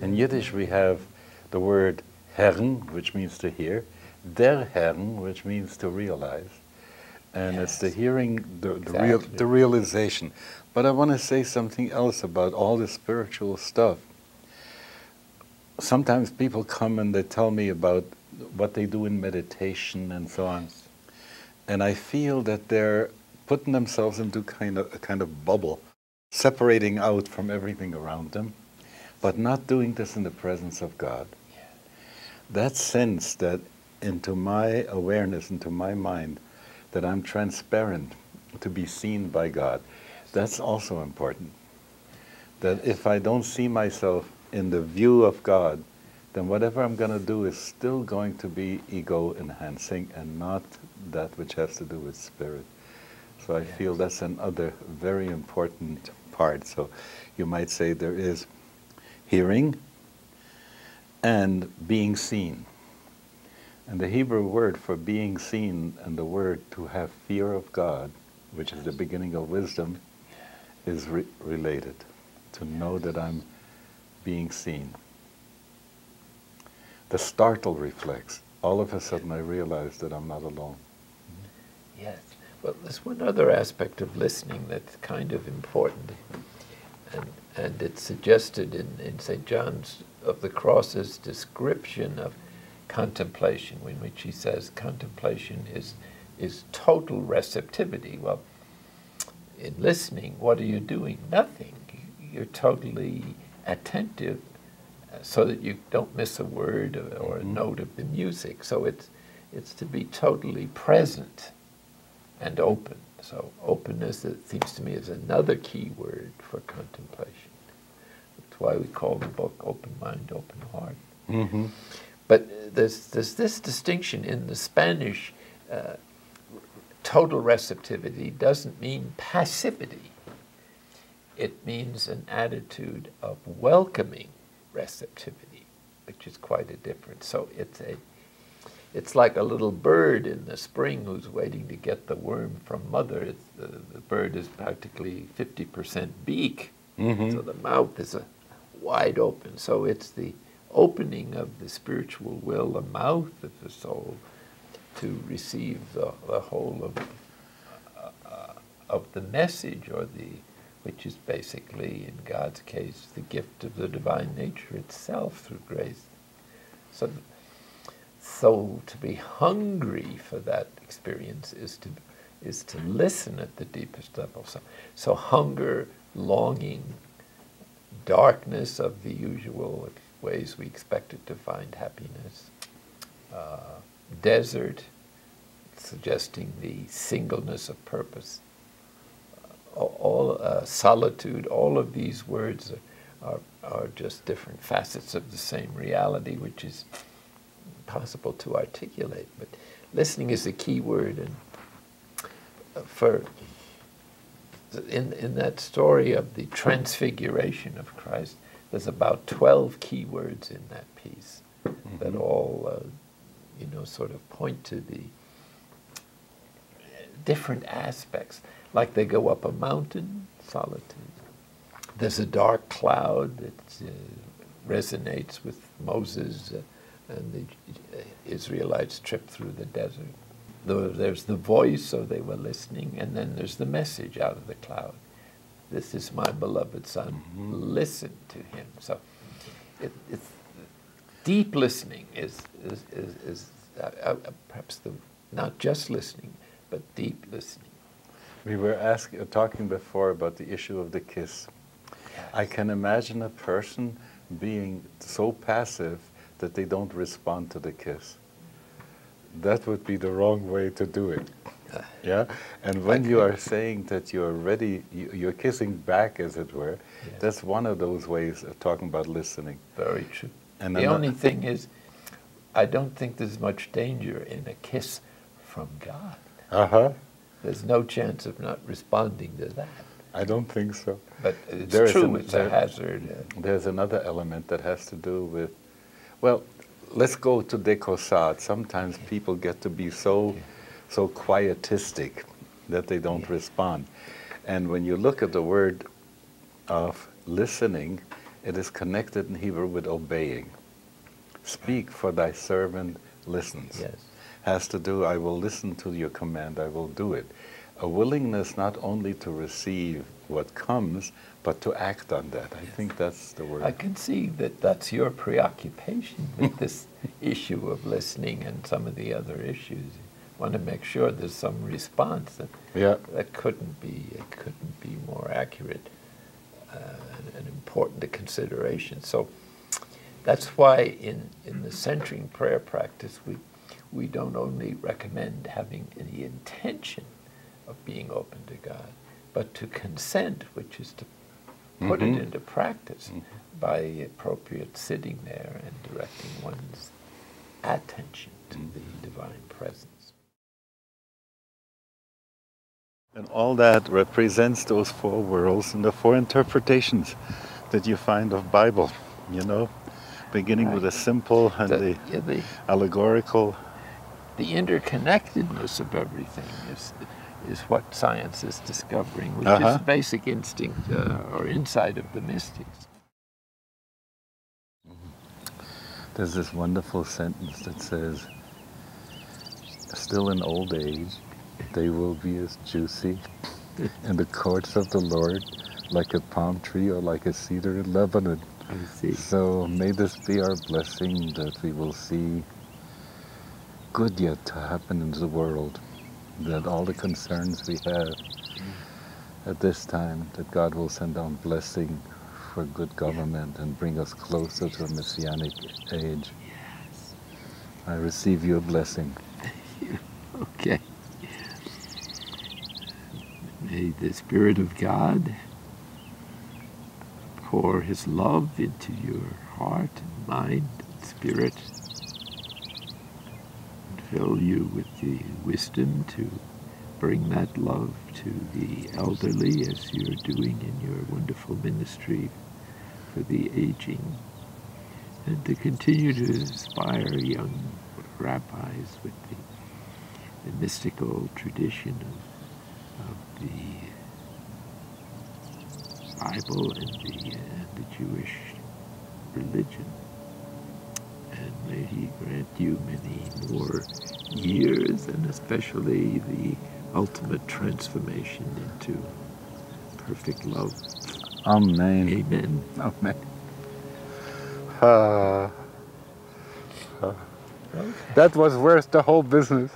In Yiddish we have the word Herren, which means to hear, der Herren, which means to realize. And it's the hearing, the realization. But I want to say something else about all this spiritual stuff. Sometimes people come and they tell me about what they do in meditation and so on. And I feel that they're putting themselves into a kind of bubble, separating out from everything around them, but not doing this in the presence of God. That sense that into my awareness, into my mind, that I'm transparent to be seen by God, that's also important. That if I don't see myself in the view of God, then whatever I'm going to do is still going to be ego-enhancing and not that which has to do with spirit. So I feel that's another very important part. So you might say there is hearing and being seen. And the Hebrew word for being seen and the word to have fear of God, which is the beginning of wisdom, is related. To know that I'm being seen. The startle reflex. All of a sudden I realize that I'm not alone. Yes. Well, there's one other aspect of listening that's kind of important. And it's suggested in St. John's of the Cross's description of contemplation, in which he says contemplation is total receptivity. Well, in listening, what are you doing? Nothing. You're totally attentive so that you don't miss a word or a note of the music. So it's to be totally present and open. So openness, it seems to me, is another key word for contemplation. That's why we call the book Open Mind, Open Heart. Mm-hmm. But there's this distinction in the Spanish. Total receptivity doesn't mean passivity. It means an attitude of welcoming receptivity, which is quite a difference. So it's like a little bird in the spring who's waiting to get the worm from mother. The bird is practically 50% beak, so the mouth is wide open. So it's the opening of the spiritual will, the mouth of the soul, to receive the whole of the message, which is basically, in God's case, the gift of the divine nature itself through grace. So to be hungry for that experience is to listen at the deepest level. So hunger, longing, darkness of the usual ways we expected to find happiness, desert, suggesting the singleness of purpose, solitude, all of these words are just different facets of the same reality, which is possible to articulate. But listening is a key word, and in that story of the transfiguration of Christ, there's about 12 key words in that piece that all sort of point to the different aspects. Like they go up a mountain, solitude. There's a dark cloud that resonates with Moses and the Israelites' trip through the desert. There's the voice, so they were listening, and then there's the message out of the cloud. This is my beloved son, listen to him. So it's deep listening is perhaps not just listening, but deep listening. We were talking before about the issue of the kiss. Yes. I can imagine a person being so passive that they don't respond to the kiss. That would be the wrong way to do it. Yeah? And when you are saying that you're ready, you're kissing back, as it were, that's one of those ways of talking about listening. Very true. And the only thing is, I don't think there's much danger in a kiss from God. Uh-huh. There's no chance of not responding to that. I don't think so. But it's true, it's a hazard. There's another element that has to do with, well, let's go to decossade. Sometimes people get to be so quietistic that they don't respond. And when you look at the word of listening, It is connected in Hebrew with obeying. Speak, for thy servant listens. Yes. Has to do, I will listen to your command, I will do it. A willingness not only to receive what comes, but to act on that. I think that's the word. I can see that that's your preoccupation with this issue of listening and some of the other issues. You want to make sure there's some response that couldn't be more accurate and important to consideration. So that's why in the centering prayer practice, we don't only recommend having the intention of being open to God, but to consent, which is to put it into practice by appropriate sitting there and directing one's attention to the divine presence. And all that represents those four worlds and the four interpretations that you find of Bible, you know, beginning with the simple and the allegorical. The interconnectedness of everything is what science is discovering, which is the basic instinct or insight of the mystics. There's this wonderful sentence that says, still in old age, they will be as juicy in the courts of the Lord, like a palm tree or like a cedar in Lebanon. I see. So may this be our blessing, that we will see good yet to happen in the world, that all the concerns we have at this time, that God will send down blessing for good government and bring us closer to a messianic age. Yes. I receive your blessing. Okay. May the Spirit of God pour His love into your heart and mind and spirit, and fill you with the wisdom to bring that love to the elderly, as you're doing in your wonderful ministry for the aging, and to continue to inspire young rabbis with the mystical tradition of the Bible and the Jewish religion. And may He grant you many more years, and especially the ultimate transformation into perfect love. Amen. Amen. Amen. Okay. That was worth the whole business.